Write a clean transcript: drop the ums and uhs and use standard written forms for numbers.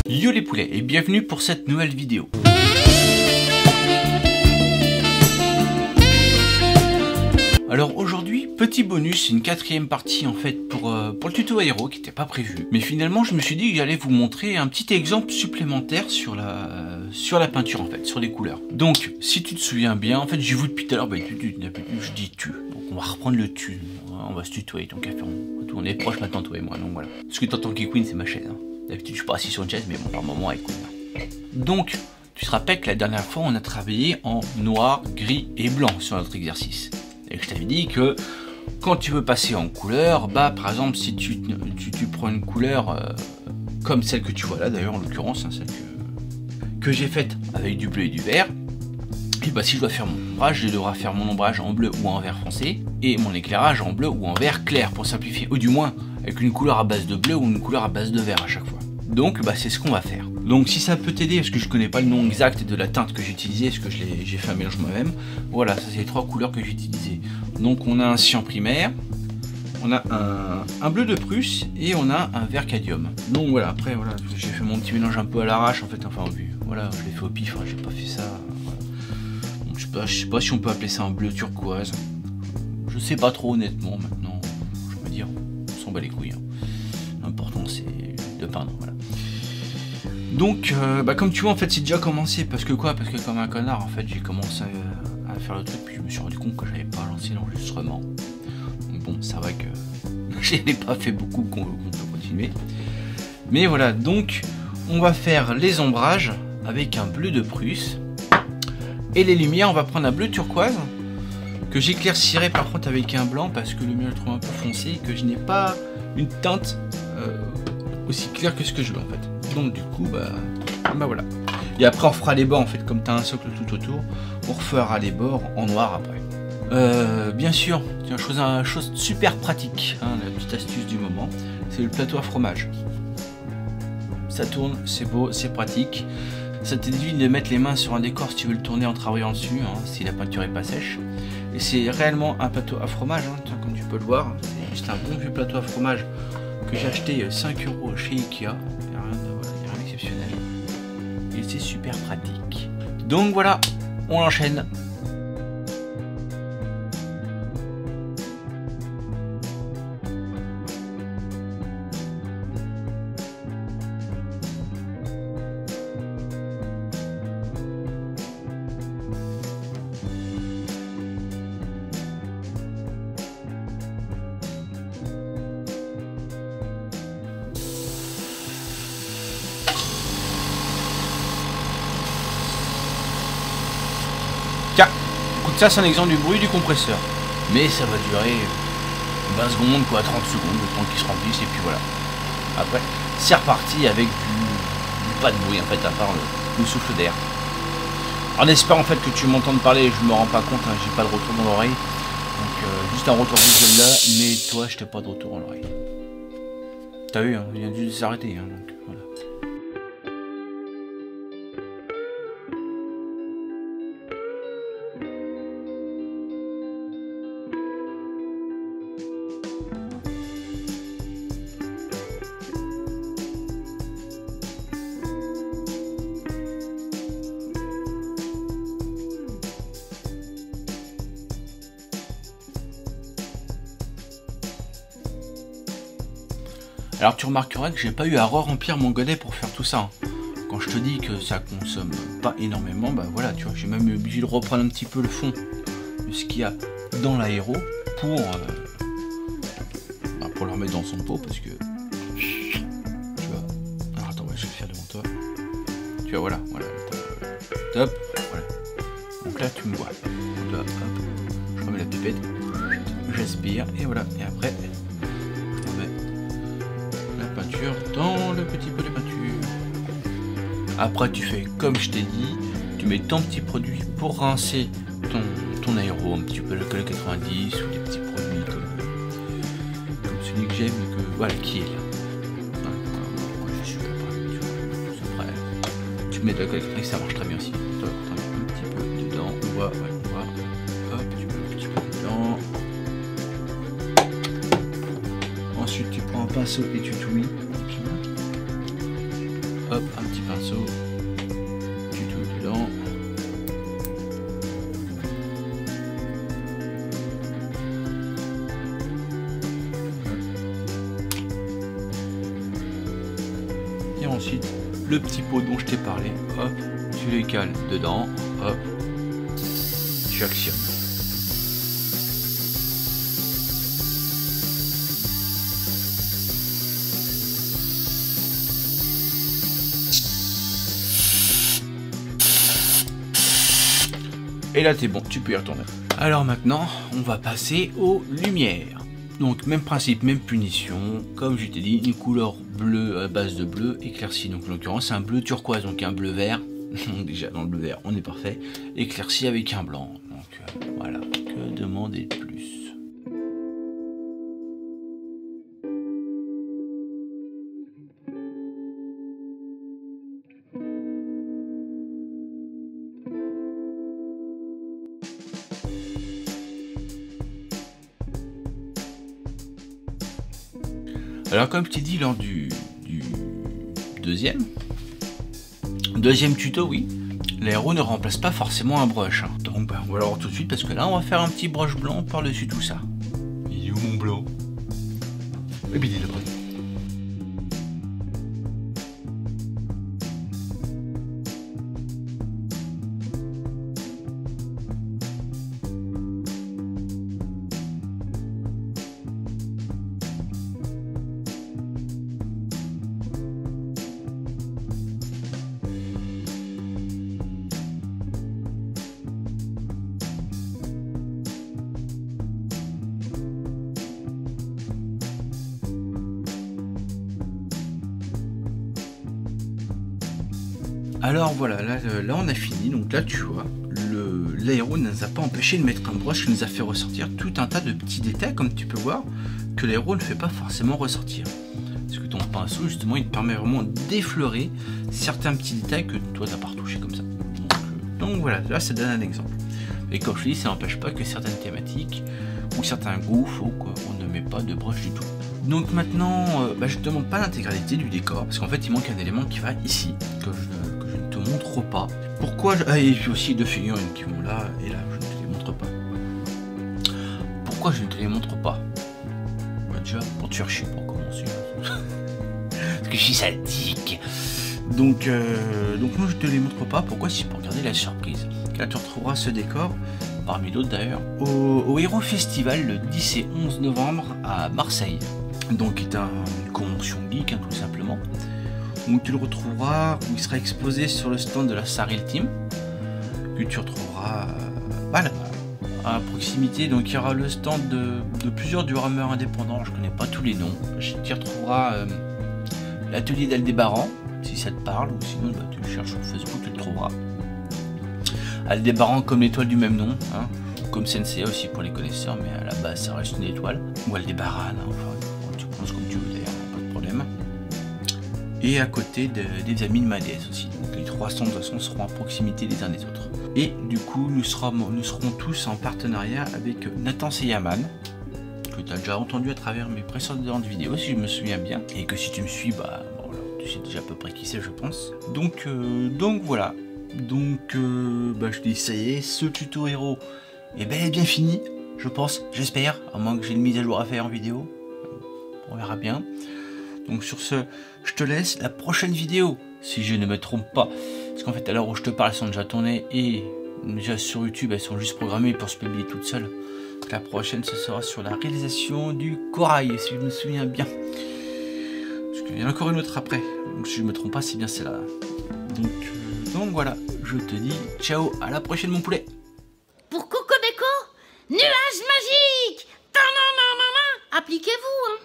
Yo les poulets et bienvenue pour cette nouvelle vidéo. Alors aujourd'hui, petit bonus, une quatrième partie en fait pour le tuto aéro qui n'était pas prévu. Mais finalement je me suis dit que j'allais vous montrer un petit exemple supplémentaire sur la peinture en fait, sur les couleurs. Donc si tu te souviens bien, en fait j'ai vu depuis tout à l'heure, je dis tu. Donc on va reprendre le tu, on va se tutoyer, donc on est proches maintenant toi et moi, donc voilà. Ce que t'entends qui queen c'est ma chaise. Hein. D'habitude je suis pas assis sur une chaise mais bon par moment elle queen. Donc tu te rappelles que la dernière fois on a travaillé en noir, gris et blanc sur notre exercice. Et je t'avais dit que quand tu veux passer en couleur, bah par exemple si tu prends une couleur comme celle que tu vois là d'ailleurs en l'occurrence, hein, celle que j'ai faite avec du bleu et du vert, et bah si je dois faire mon ombrage, je devrais faire mon ombrage en bleu ou en vert foncé et mon éclairage en bleu ou en vert clair pour simplifier, ou du moins avec une couleur à base de bleu ou une couleur à base de vert à chaque fois. Donc bah c'est ce qu'on va faire. Donc si ça peut t'aider, parce que je connais pas le nom exact de la teinte que j'ai utilisée, parce que j'ai fait un mélange moi-même, voilà, ça c'est les trois couleurs que j'ai utilisées. Donc on a un cyan primaire, on a un bleu de Prusse et on a un vert cadmium. Donc voilà, après voilà, j'ai fait mon petit mélange un peu à l'arrache en fait, enfin voilà, je l'ai fait au pif, hein, j'ai pas fait ça. Voilà. Donc, je sais pas si on peut appeler ça un bleu turquoise. Je sais pas trop honnêtement maintenant, je peux dire, on s'en bat les couilles. Hein. L'important c'est de peindre, voilà. Donc, comme tu vois, en fait, c'est déjà commencé. Parce que comme un connard, en fait, j'ai commencé à faire le truc. Puis je me suis rendu compte que j'avais pas lancé l'enregistrement. Donc bon, ça va que je n'ai pas fait beaucoup qu'on peut continuer. Mais voilà, donc, on va faire les ombrages avec un bleu de Prusse. Et les lumières, on va prendre un bleu turquoise. Que j'éclaircirai par contre avec un blanc. Parce que le mien, je le trouve un peu foncé. Et que je n'ai pas une teinte aussi claire que ce que je veux, en fait. Donc du coup bah voilà. Et après on fera les bords en fait, comme tu as un socle tout autour, on refera les bords en noir après. Bien sûr, une chose super pratique, hein, la petite astuce du moment, c'est le plateau à fromage. Ça tourne, c'est beau, c'est pratique. Ça t'évite de mettre les mains sur un décor si tu veux le tourner en travaillant dessus, hein, si la peinture est pas sèche. Et c'est réellement un plateau à fromage, hein, comme tu peux le voir. C'est juste un bon vieux plateau à fromage que j'ai acheté 5 € chez Ikea. Et c'est super pratique. Donc voilà, on enchaîne. Tiens, écoute, ça c'est un exemple du bruit du compresseur. Mais ça va durer 20 secondes, quoi, 30 secondes, le temps qu'il se remplisse, et puis voilà. Après, c'est reparti avec pas de bruit en fait, à part le souffle d'air. En espérant en fait que tu m'entendes parler, je me rends pas compte, hein, j'ai pas de retour dans l'oreille. Donc juste un retour visuel là, mais toi je t'ai pas de retour dans l'oreille. T'as vu, hein, il vient juste de s'arrêter, hein, donc voilà. Alors tu remarqueras que j'ai pas eu à re-remplir mon godet pour faire tout ça. Quand je te dis que ça consomme pas énormément, bah voilà, tu vois, j'ai même obligé de reprendre un petit peu le fond de ce qu'il y a dans l'aéro pour le remettre dans son pot parce que tu vois. Alors attends, je vais le faire devant toi. Tu vois, voilà, top, voilà. Donc là tu me vois. Là, hop, je remets la pipette, j'aspire et voilà. Et après dans le petit pot de peinture. Après tu fais comme je t'ai dit, tu mets ton petit produit pour rincer ton aéro, un petit peu le 90 ou des petits produits comme celui que j'aime, voilà, qui est là. Voilà, je suis capable, tu mets de la colle, ça marche très bien aussi. Toi, un petit peu dedans, on voit, hop, tu mets un petit peu dedans. pinceau et tu touilles. Hop, un petit pinceau. Tu touilles dedans. Et ensuite, le petit pot dont je t'ai parlé, hop, tu les cales dedans, hop, tu actionnes. Et là t'es bon, tu peux y retourner. Alors maintenant, on va passer aux lumières. Donc même principe, même punition, comme je t'ai dit, une couleur bleue à base de bleu éclairci. Donc en l'occurrence c'est un bleu turquoise, donc un bleu vert. Déjà dans le bleu vert on est parfait. Éclairci avec un blanc. Donc voilà, que demander de plus? Alors comme je t'ai dit lors du deuxième tuto, oui, l'aéro ne remplace pas forcément un brush. Hein. Donc bah, on va voir tout de suite parce que là on va faire un petit brush blanc par-dessus tout ça. Il est où mon blanc? Et bien il est là-bas. Alors voilà, là on a fini, donc là tu vois, l'aéro ne nous a pas empêché de mettre un brush qui nous a fait ressortir tout un tas de petits détails, comme tu peux voir, que l'aéro ne fait pas forcément ressortir. Parce que ton pinceau, justement, il te permet vraiment d'effleurer certains petits détails que toi t'as pas retouché comme ça. Donc voilà, là ça donne un exemple. Et comme je te dis, ça n'empêche pas que certaines thématiques ou certains goûts, on ne met pas de brush du tout. Donc maintenant, je ne te montre pas l'intégralité du décor, parce qu'en fait il manque un élément qui va ici, que je ne te montre pas. Pourquoi et puis aussi deux figurines qui vont là, et là, je ne te les montre pas. Pourquoi je ne te les montre pas? Déjà, pour te faire chier pour commencer. Parce que je suis sadique. Donc moi je te les montre pas, pourquoi? C'est pour garder la surprise. Là tu retrouveras ce décor, parmi d'autres d'ailleurs, au Hero Festival le 10 et 11 novembre à Marseille. Donc c'est une convention geek, hein, tout simplement. Donc tu le retrouveras, où il sera exposé sur le stand de la Saril Team, que tu retrouveras là-bas, à proximité. Donc il y aura le stand de plusieurs diorameurs indépendants, je connais pas tous les noms. Tu retrouveras l'atelier d'Aldébaran, si ça te parle, ou sinon tu le cherches sur Facebook, tu le trouveras. Aldébaran comme l'étoile du même nom, hein, comme Sensei aussi pour les connaisseurs, mais à la base ça reste une étoile, ou Aldébaran, hein, enfin tu prononces comme tu veux d'ailleurs, pas de problème. Et à côté des amis de Madès aussi, donc les trois stands de toute façon seront à proximité les uns des autres. Et du coup nous serons tous en partenariat avec Nathan Seyaman, que tu as déjà entendu à travers mes précédentes vidéos si je me souviens bien, et que si tu me suis, tu sais déjà à peu près qui c'est je pense. Donc voilà. Donc je dis ça y est, ce tuto héros est bel et bien fini, je pense, j'espère, à moins que j'ai une mise à jour à faire en vidéo, on verra bien. Donc sur ce, je te laisse la prochaine vidéo, si je ne me trompe pas, parce qu'en fait à l'heure où je te parle elles sont déjà tournées et déjà sur YouTube elles sont juste programmées pour se publier toutes seules. Donc la prochaine ce sera sur la réalisation du corail, si je me souviens bien. Parce qu'il y en a encore une autre après, donc si je ne me trompe pas c'est bien celle-là. Donc voilà, je te dis ciao, à la prochaine mon poulet. Pour Cocobeko, nuage magique, appliquez-vous, hein.